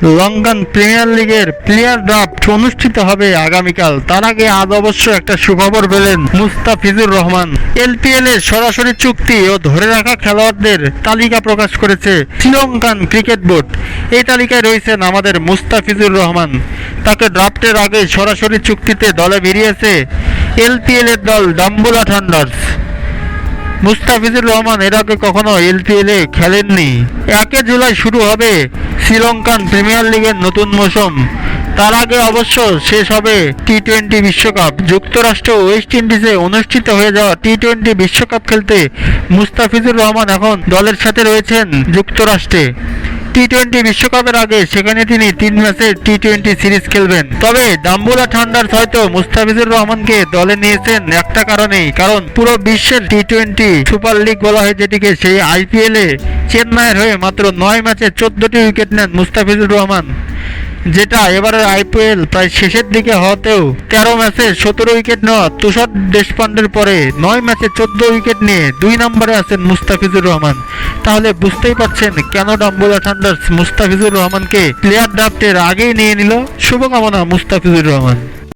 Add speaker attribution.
Speaker 1: Lankan premier লিগের player draft অনুষ্ঠিত হবে আগামীকাল। তার আগে আজ অবশ্য একটা সুখবর পেলেন মুস্তাফিজুর রহমান। এলপিএল এর সরাসরি চুক্তি ও ধরে রাখা খেলোয়াড়দের তালিকা প্রকাশ করেছে শ্রীলঙ্কান ক্রিকেট বোর্ড। এই তালিকায় রয়েছেন আমাদের মুস্তাফিজুর রহমান। তাকে ড্রাফটের আগে সরাসরি চুক্তিতে দলে ভিড়িয়েছে এলপিএল এর দল ডাম্বুলা থান্ডার্স। মুস্তাফিজুর রহমান এর আগে কখনো এলপিএল এ খেলেননি। 1 জুলাই শুরু হবে শ্রীলঙ্কান প্রিমিয়ার লিগের নতুন মৌসুম। তার আগে অবশ্য শেষ হবে টি-20 বিশ্বকাপ। যুক্তরাষ্ট্র ওয়েস্ট ইন্ডিজে অনুষ্ঠিত হয়ে যাওয়া টি-20 বিশ্বকাপ খেলতে মুস্তাফিজুর রহমান এখন দলের সাথে রয়েছেন যুক্তরাষ্ট্রে। টি-20 বিশ্বকাপের আগে সেখানে তিনি 3 ম্যাচের টি-20 সিরিজ খেলবেন। তবে ডাম্বুলা থান্ডার্স হয়তো মুস্তাফিজুর রহমানকে দলে নিয়েছেন একটা কারণেই, কারণ পুরো বিশ্বের টি-20 সুপার লিগ বলা হয় যেটিকে, সেই আইপিএলে চেন্নাইয়ের হয়ে মাত্র 9 ম্যাচে 14টি উইকেট নেন মুস্তাফিজুর রহমান, যেটা এবারের আইপিএল প্রায় শেষের দিকে হওয়াতেও 13 ম্যাচে 17 উইকেট নেওয়া তুষার দেশপান্ডের পরে 9 ম্যাচে 14 উইকেট নিয়ে 2 নম্বরে আছেন মুস্তাফিজুর রহমান। তাহলে বুঝতেই পারছেন কেন ডাম্বুলা থান্ডার্স মুস্তাফিজুর রহমানকে প্লেয়ার ড্রাফটের আগেই নিয়ে নিল। শুভকামনা মুস্তাফিজুর রহমান।